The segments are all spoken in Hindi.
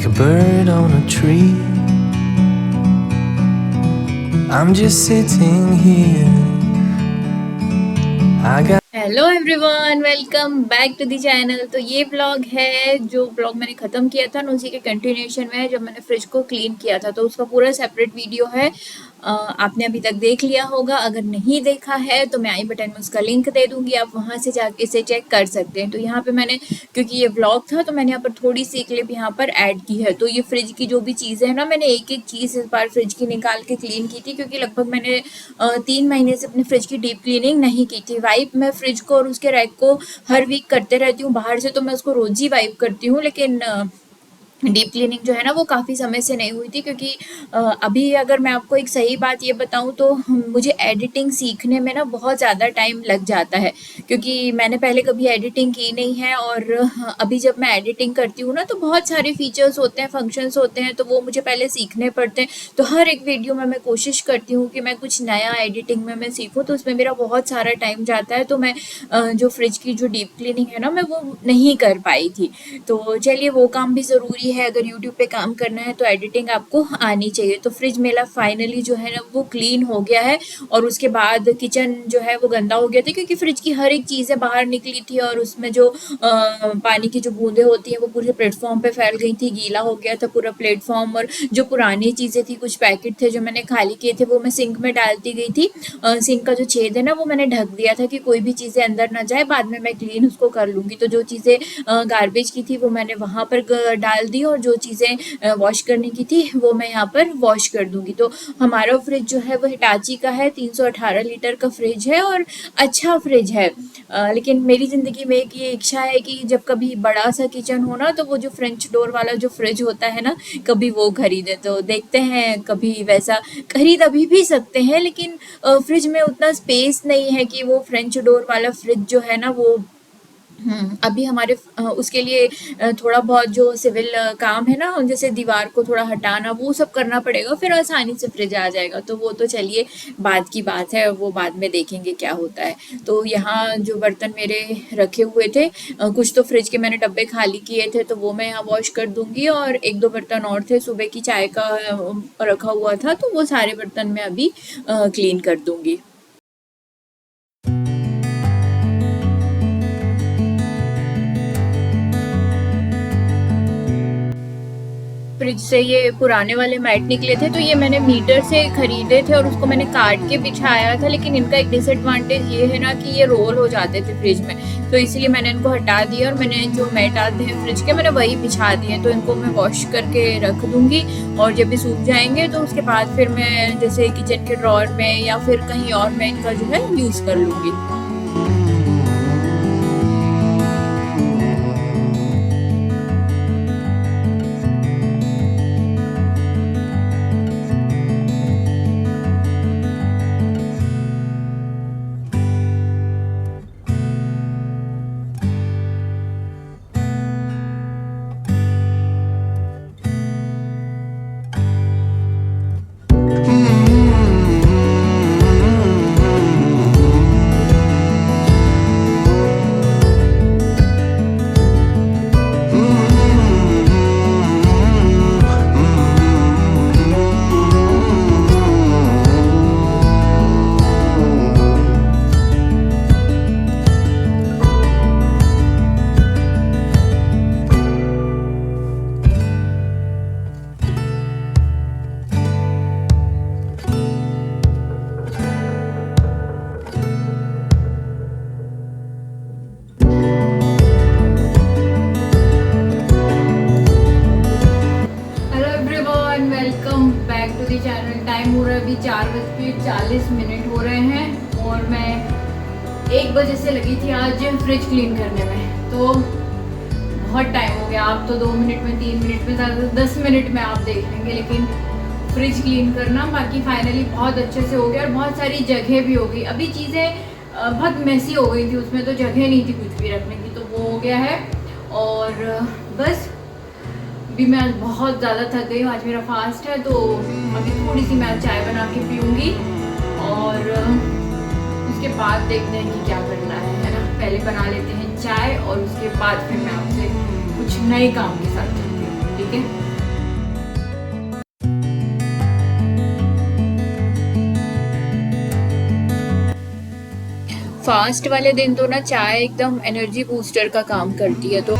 like a bird on a tree. I'm just sitting here. I got hello everyone, welcome back to the channel. तो ये ब्लॉग है, जो ब्लॉग मैंने ख़त्म किया था ना उसी के कंटिन्यूशन में है। जब मैंने फ्रिज को क्लीन किया था तो उसका पूरा सेपरेट वीडियो है। आपने अभी तक देख लिया होगा। अगर नहीं देखा है तो मैं आई बटन में उसका लिंक दे दूंगी, आप वहां से जाके इसे चेक कर सकते हैं। तो यहाँ पे मैंने, क्योंकि ये व्लॉग था तो मैंने यहाँ पर थोड़ी सी क्लिप यहाँ पर ऐड की है। तो ये फ्रिज की जो भी चीज़ें हैं ना, मैंने एक एक चीज़ इस बार फ्रिज की निकाल के क्लीन की थी, क्योंकि लगभग मैंने 3 महीने से अपने फ्रिज की डीप क्लीनिंग नहीं की थी। वाइप मैं फ्रिज को और उसके रैक को हर वीक करते रहती हूँ। बाहर से तो मैं उसको रोज ही वाइप करती हूँ, लेकिन डीप क्लीनिंग जो है ना वो काफ़ी समय से नहीं हुई थी। क्योंकि अभी अगर मैं आपको एक सही बात ये बताऊँ तो मुझे एडिटिंग सीखने में ना बहुत ज़्यादा टाइम लग जाता है, क्योंकि मैंने पहले कभी एडिटिंग की नहीं है। और अभी जब मैं एडिटिंग करती हूँ ना तो बहुत सारे फीचर्स होते हैं, फंक्शंस होते हैं, तो वो मुझे पहले सीखने पड़ते हैं। तो हर एक वीडियो में मैं कोशिश करती हूँ कि मैं कुछ नया एडिटिंग में मैं सीखूँ, तो उसमें मेरा बहुत सारा टाइम जाता है। तो मैं जो फ्रिज की जो डीप क्लीनिंग है ना, मैं वो नहीं कर पाई थी। तो चलिए, वो काम भी ज़रूरी है। अगर यूट्यूब पे काम करना है तो एडिटिंग आपको आनी चाहिए। तो फ्रिज मेरा फाइनली जो है ना वो क्लीन हो गया है। और उसके बाद किचन जो है वो गंदा हो गया था, क्योंकि फ्रिज की हर एक चीज़ें बाहर निकली थी और उसमें जो पानी की जो बूंदें होती हैं वो पूरे प्लेटफॉर्म पे फैल गई थी। गीला हो गया था पूरा प्लेटफॉर्म। और जो पुरानी चीज़ें थी, कुछ पैकेट थे जो मैंने खाली किए थे, वो मैं सिंक में डालती गई थी। सिंक का जो छेद है ना वो मैंने ढक दिया था कि कोई भी चीज़ें अंदर ना जाए, बाद में मैं क्लीन उसको कर लूँगी। तो जो चीज़ें गार्बेज की थी वो मैंने वहाँ पर डाल दी, और जो चीज़ें वॉश करने की थी वो मैं यहाँ पर वॉश कर दूँगी। तो हमारा फ्रिज जो है वो हिटाची का है, 318 लीटर का फ्रिज है और अच्छा फ्रिज है। लेकिन मेरी ज़िंदगी में एक ये इच्छा है कि जब कभी बड़ा सा किचन हो ना, तो वो जो फ्रेंच डोर वाला जो फ्रिज होता है ना, कभी वो खरीदे। तो देखते हैं, कभी वैसा खरीद अभी भी सकते हैं, लेकिन फ्रिज में उतना स्पेस नहीं है कि वो फ्रेंच डोर वाला फ्रिज जो है ना वो अभी हमारे उसके लिए थोड़ा बहुत जो सिविल काम है ना, जैसे दीवार को थोड़ा हटाना, वो सब करना पड़ेगा, फिर आसानी से फ्रिज आ जाएगा। तो वो तो चलिए बाद की बात है, वो बाद में देखेंगे क्या होता है। तो यहाँ जो बर्तन मेरे रखे हुए थे, कुछ तो फ्रिज के मैंने डब्बे खाली किए थे, तो वो मैं यहाँ वॉश कर दूंगी। और एक दो बर्तन और थे, सुबह की चाय का रखा हुआ था, तो वो सारे बर्तन मैं अभी क्लीन कर दूंगी। फ्रिज से ये पुराने वाले मैट निकले थे, तो ये मैंने मीटर से खरीदे थे और उसको मैंने काट के बिछाया था। लेकिन इनका एक डिसएडवांटेज ये है ना कि ये रोल हो जाते थे फ्रिज में, तो इसलिए मैंने इनको हटा दिया और मैंने जो मैट आते हैं फ्रिज के, मैंने वही बिछा दिए। तो इनको मैं वॉश करके रख दूंगी, और जब भी सूख जाएंगे तो उसके बाद फिर मैं जैसे किचन के ड्रॉर में या फिर कहीं और मैं इनका जो है यूज़ कर लूँगी। Welcome back to the channel. Time हो रहा है अभी 4:40 हो रहे हैं, और मैं 1 बजे से लगी थी आज फ्रिज क्लीन करने में। तो बहुत टाइम हो गया। आप तो 2 मिनट में, 3 मिनट में, ज़्यादा 10 मिनट में आप देख लेंगे, लेकिन फ्रिज क्लीन करना बाकी फाइनली बहुत अच्छे से हो गया। और बहुत सारी जगह भी हो गई। अभी चीज़ें बहुत मैसी हो गई थी, उसमें तो जगह नहीं थी कुछ भी रखने की, तो वो हो गया है। और बस अभी मैं आज बहुत ज़्यादा थक गई हूँ, आज मेरा फास्ट है, तो अभी थोड़ी सी मैं चाय बना के पीऊँगी, और उसके बाद देखते हैं कि क्या करना है ना। पहले बना लेते हैं चाय, और उसके बाद फिर मैं आपसे कुछ नए काम के साथ चलती हूँ, ठीक है। फास्ट वाले दिन तो ना चाय एकदम एनर्जी बूस्टर का काम करती है। तो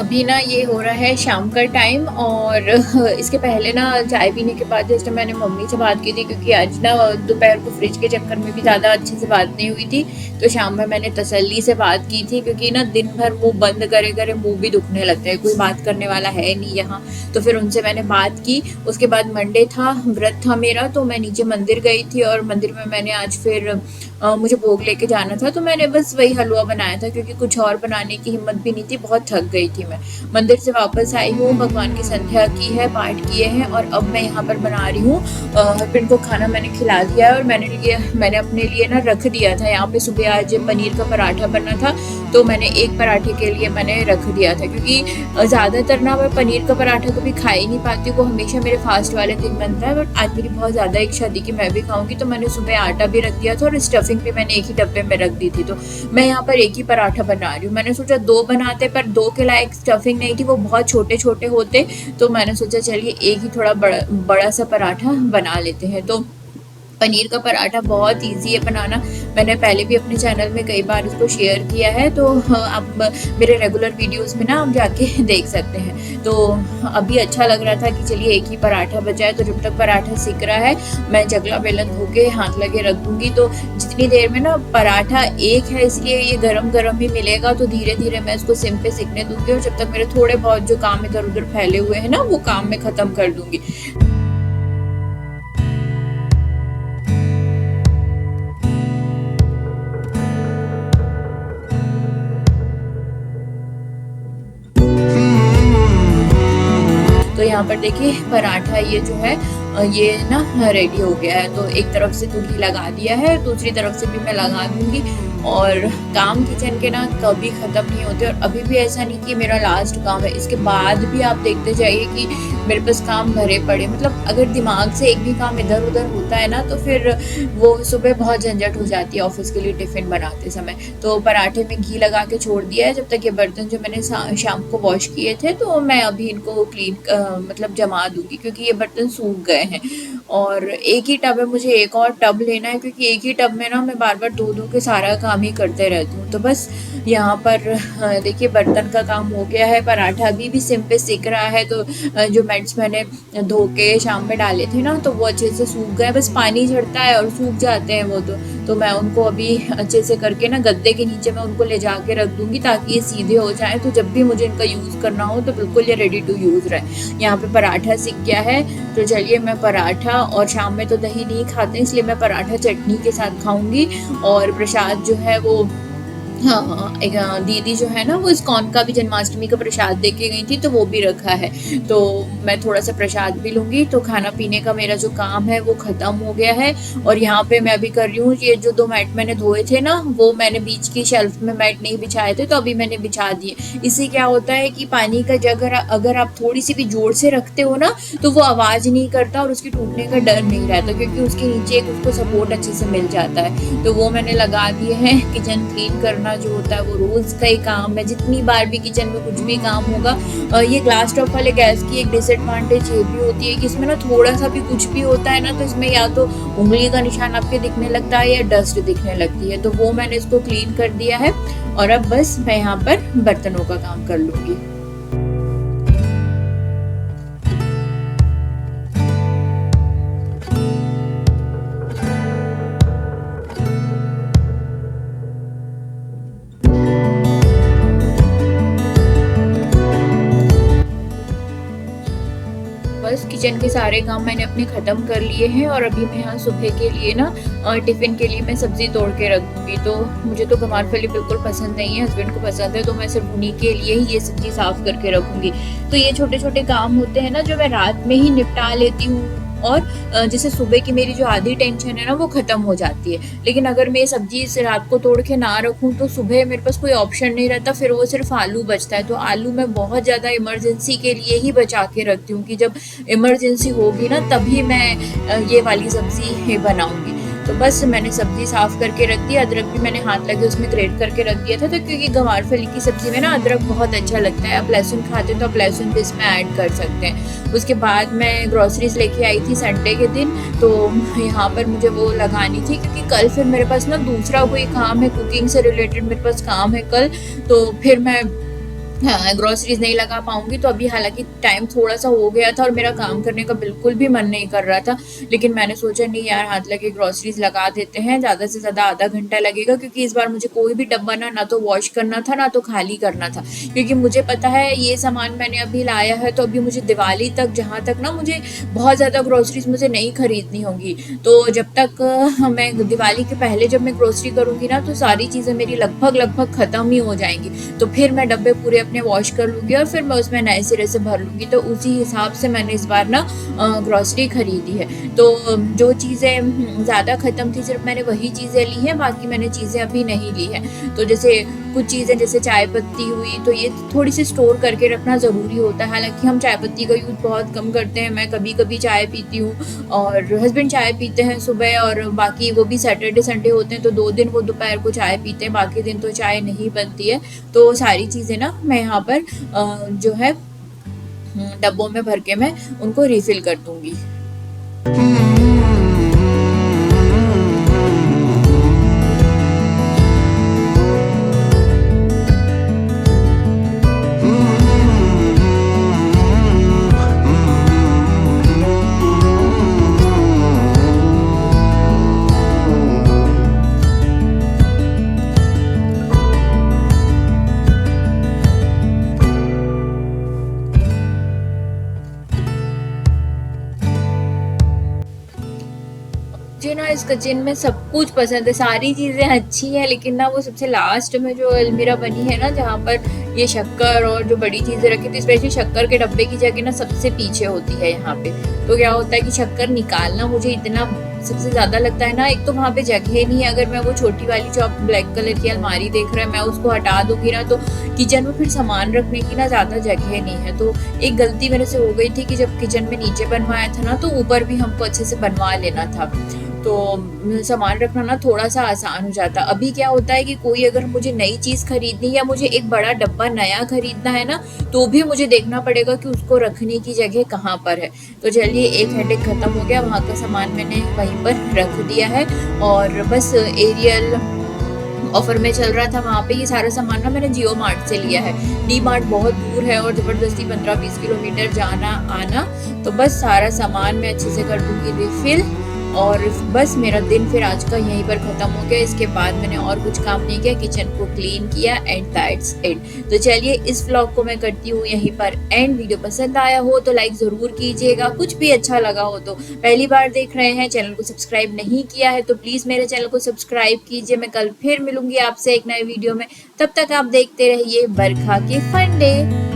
अभी ना ये हो रहा है शाम का टाइम, और इसके पहले ना चाय पीने के बाद जस्ट मैंने मम्मी से बात की थी, क्योंकि आज ना दोपहर को फ्रिज के चक्कर में भी ज़्यादा अच्छे से बात नहीं हुई थी। तो शाम में मैंने तसल्ली से बात की थी, क्योंकि ना दिन भर मुंह बंद करे करे मुंह भी दुखने लगता है, कोई बात करने वाला है नहीं यहाँ। तो फिर उनसे मैंने बात की। उसके बाद मंडे था, व्रत था मेरा, तो मैं नीचे मंदिर गई थी, और मंदिर में मैंने आज फिर मुझे भोग लेके जाना था, तो मैंने बस वही हलवा बनाया था, क्योंकि कुछ और बनाने की हिम्मत भी नहीं थी, बहुत थक गई थी मैं। मंदिर से वापस आई हूँ, भगवान की संध्या की है, पाठ किए हैं, और अब मैं यहाँ पर बना रही हूँ। हस्बैंड को खाना मैंने खिला दिया है, और मैंने अपने लिए ना रख दिया था यहाँ पे। सुबह आज पनीर का पराठा बना था, तो मैंने एक पराठे के लिए मैंने रख दिया था, क्योंकि ज़्यादातर ना मैं पनीर का पराठा कभी खा ही नहीं पाती, वो हमेशा मेरे फास्ट वाले दिन बनता है। बट आज मेरी बहुत ज़्यादा इच्छा थी कि मैं भी खाऊंगी, तो मैंने सुबह आटा भी रख दिया था, और स्टफिंग भी मैंने एक ही डब्बे में रख दी थी। तो मैं यहाँ पर एक ही पराठा बना रही हूँ। मैंने सोचा 2 बनाते, पर 2 के लायक स्टफिंग नहीं थी, वो बहुत छोटे छोटे होते, तो मैंने सोचा चलिए एक ही थोड़ा बड़ा सा पराठा बना लेते हैं। तो पनीर का पराठा बहुत इजी है बनाना, मैंने पहले भी अपने चैनल में कई बार इसको शेयर किया है, तो आप मेरे रेगुलर वीडियोस में ना आप जाके देख सकते हैं। तो अभी अच्छा लग रहा था कि चलिए एक ही पराठा बचा है, तो जब तक पराठा सिक रहा है मैं जगला बेलन धो के हाथ लगे रख दूंगी। तो जितनी देर में ना पराठा एक है, इसलिए ये गरम गरम ही मिलेगा, तो धीरे धीरे मैं इसको सिम पे सिकने दूंगी, और जब तक मेरे थोड़े बहुत जो काम इधर उधर फैले हुए हैं ना, वो काम मैं खत्म कर दूंगी। तो यहाँ पर देखिए पराठा ये जो है ये ना रेडी हो गया है। तो एक तरफ से तो घी लगा दिया है, दूसरी तरफ से भी मैं लगा दूंगी। और काम किचन के ना कभी ख़त्म नहीं होते, और अभी भी ऐसा नहीं कि मेरा लास्ट काम है, इसके बाद भी आप देखते जाइए कि मेरे पास काम भरे पड़े। मतलब अगर दिमाग से एक भी काम इधर उधर होता है ना, तो फिर वो सुबह बहुत झंझट हो जाती है ऑफिस के लिए टिफ़िन बनाते समय। तो पराठे में घी लगा के छोड़ दिया है। जब तक ये बर्तन जो मैंने शाम को वॉश किए थे, तो मैं अभी इनको क्लीन मतलब जमा दूंगी, क्योंकि ये बर्तन सूख गए हैं। और एक ही टब है, मुझे एक और टब लेना है, क्योंकि एक ही टब में ना मैं बार बार धो के सारा काम ही करते रहती हूँ। तो बस यहाँ पर देखिए बर्तन का काम हो गया है, पराठा अभी भी सिम पे सिक रहा है। तो जो मैट्स मैंने धो के शाम में डाले थे ना, तो वो अच्छे से सूख गए, बस पानी झड़ता है और सूख जाते हैं वो। तो मैं उनको अभी अच्छे से करके ना गद्दे के नीचे मैं उनको ले जाके रख दूंगी, ताकि ये सीधे हो जाए, तो जब भी मुझे इनका यूज़ करना हो तो बिल्कुल ये रेडी टू यूज़ रहे। यहाँ पे पराठा सिक गया है, तो चलिए मैं पराठा, और शाम में तो दही नहीं खाते इसलिए मैं पराठा चटनी के साथ खाऊंगी। और प्रसाद जो है वो हाँ, एक दीदी जो है ना, वो इस्कॉन का भी जन्माष्टमी का प्रसाद दे के गई थी, तो वो भी रखा है। तो मैं थोड़ा सा प्रसाद भी लूँगी। तो खाना पीने का मेरा जो काम है वो ख़त्म हो गया है। और यहाँ पे मैं अभी कर रही हूँ, ये जो 2 मैट मैंने धोए थे ना, वो मैंने बीच की शेल्फ में मैट नहीं बिछाए थे, तो अभी मैंने बिछा दिए। इससे क्या होता है कि पानी का जग अगर आप थोड़ी सी भी जोर से रखते हो ना, तो वो आवाज़ नहीं करता, और उसकी टूटने का डर नहीं रहता, क्योंकि उसके नीचे एक उसको सपोर्ट अच्छे से मिल जाता है। तो वो मैंने लगा दिए हैं। किचन क्लीन करना जो होता है वो रोज का ही काम है, जितनी बार भी किचन में कुछ भी काम होगा। ये ग्लास टॉप वाले गैस की एक डिसएडवांटेज ये भी होती है कि इसमें ना थोड़ा सा भी कुछ भी होता है ना, तो इसमें या तो उंगली का निशान आपके दिखने लगता है या डस्ट दिखने लगती है। तो वो मैंने इसको क्लीन कर दिया है, और अब बस मैं यहाँ पर बर्तनों का काम कर लूँगी। बस किचन के सारे काम मैंने अपने ख़त्म कर लिए हैं, और अभी मैं यहाँ सुबह के लिए ना टिफ़िन के लिए मैं सब्ज़ी तोड़ के रख दूँगी। तो मुझे तो गमारफली बिल्कुल पसंद नहीं है, हस्बैंड को पसंद है, तो मैं सिर्फ उन्हीं के लिए ही ये सब्ज़ी साफ़ करके रखूँगी। तो ये छोटे छोटे काम होते हैं ना, जो मैं रात में ही निपटा लेती हूँ, और जैसे सुबह की मेरी जो आधी टेंशन है ना, वो ख़त्म हो जाती है। लेकिन अगर मैं ये सब्ज़ी इस रात को तोड़ के ना रखूँ, तो सुबह मेरे पास कोई ऑप्शन नहीं रहता, फिर वो सिर्फ आलू बचता है। तो आलू मैं बहुत ज़्यादा इमरजेंसी के लिए ही बचा के रखती हूँ, कि जब इमरजेंसी होगी ना, तभी मैं ये वाली सब्ज़ी बनाऊँगी। तो बस मैंने सब्जी साफ़ करके रख दी, अदरक भी मैंने हाथ लगे उसमें ग्रेट करके रख दिया था, तो क्योंकि गंवार फली की सब्ज़ी में ना अदरक बहुत अच्छा लगता है। आप लहसुन खाते हैं तो आप लहसुन भी इसमें ऐड कर सकते हैं। उसके बाद मैं ग्रॉसरीज़ लेके आई थी संडे के दिन, तो यहाँ पर मुझे वो लगानी थी क्योंकि कल फिर मेरे पास ना दूसरा कोई काम है, कुकिंग से रिलेटेड मेरे पास काम है कल, तो फिर मैं हाँ, ग्रोसरीज़ नहीं लगा पाऊँगी। तो अभी हालाँकि टाइम थोड़ा-सा हो गया था और मेरा काम करने का बिल्कुल भी मन नहीं कर रहा था, लेकिन मैंने सोचा नहीं यार हाथ लगे ग्रोसरीज़ लगा देते हैं, ज़्यादा से ज़्यादा आधा घंटा लगेगा क्योंकि इस बार मुझे कोई भी डब्बा ना तो वॉश करना था, ना तो खाली करना था। क्योंकि मुझे पता है ये सामान मैंने अभी लाया है, तो अभी मुझे दिवाली तक जहाँ तक ना मुझे बहुत ज़्यादा ग्रोसरीज़ मुझे नहीं खरीदनी होंगी। तो जब तक मैं दिवाली के पहले जब मैं ग्रोसरी करूँगी ना, तो सारी चीज़ें मेरी लगभग ख़त्म ही हो जाएँगी। तो फिर मैं डब्बे पूरे अपने वॉश कर लूँगी और फिर मैं उसमें नए सिरे से भर लूँगी। तो उसी हिसाब से मैंने इस बार ना ग्रॉसरी खरीदी है। तो जो चीज़ें ज़्यादा ख़त्म थी सिर्फ मैंने वही चीज़ें ली हैं, बाकी मैंने चीज़ें अभी नहीं ली हैं। तो जैसे कुछ चीज़ें जैसे चाय पत्ती हुई, तो ये थोड़ी सी स्टोर करके रखना ज़रूरी होता है। हालाँकि हम चाय पत्ती का यूज़ बहुत कम करते हैं, मैं कभी-कभी चाय पीती हूँ और हस्बैंड चाय पीते हैं सुबह, और बाकी वो भी सैटरडे संडे होते हैं तो 2 दिन वो दोपहर को चाय पीते हैं, बाकी दिन तो चाय नहीं बनती है। तो सारी चीज़ें ना मैं यहाँ पर जो है डब्बों में भर के मैं उनको रिफ़िल कर दूँगी। मुझे ना इस किचन में सब कुछ पसंद है, सारी चीज़ें अच्छी हैं, लेकिन ना वो सबसे लास्ट में जो अलमीरा बनी है ना, जहाँ पर ये शक्कर और जो बड़ी चीज़ें रखी थी, स्पेशली शक्कर के डब्बे की जगह ना सबसे पीछे होती है यहाँ पे। तो क्या होता है कि शक्कर निकालना मुझे इतना सबसे ज़्यादा लगता है ना, एक तो वहाँ पे जगह नहीं है। अगर मैं वो छोटी वाली जो आप ब्लैक कलर की अलमारी देख रहे हैं, मैं उसको हटा दूँगी ना, तो किचन में फिर सामान रखने की ना ज़्यादा जगह नहीं है। तो एक गलती मेरे से हो गई थी कि जब किचन में नीचे बनवाया था ना, तो ऊपर भी हमको अच्छे से बनवा लेना था, तो सामान रखना ना थोड़ा-सा आसान हो जाता। अभी क्या होता है कि कोई अगर मुझे नई चीज़ खरीदनी या मुझे एक बड़ा डब्बा नया खरीदना है ना, तो भी मुझे देखना पड़ेगा कि उसको रखने की जगह कहाँ पर है। तो चलिए एक हेडेक ख़त्म हो गया, वहाँ का सामान मैंने वहीं पर रख दिया है और बस एरियल ऑफ़र में चल रहा था वहाँ पे। ये सारा सामान ना मैंने जियो मार्ट से लिया है। डी मार्ट बहुत दूर है और ज़बरदस्ती 15-20 किलोमीटर जाना आना, तो बस सारा सामान मैं अच्छे से कर दूँगी रिफ़िल और बस मेरा दिन फिर आज का यहीं पर ख़त्म हो गया। इसके बाद मैंने और कुछ काम नहीं किया, किचन को क्लीन किया एंड दैट्स इट। तो चलिए इस व्लॉग को मैं करती हूँ यहीं पर एंड। वीडियो पसंद आया हो तो लाइक ज़रूर कीजिएगा, कुछ भी अच्छा लगा हो तो। पहली बार देख रहे हैं, चैनल को सब्सक्राइब नहीं किया है तो प्लीज़ मेरे चैनल को सब्सक्राइब कीजिए। मैं कल फिर मिलूँगी आपसे एक नए वीडियो में, तब तक आप देखते रहिए बरखा के फन डे।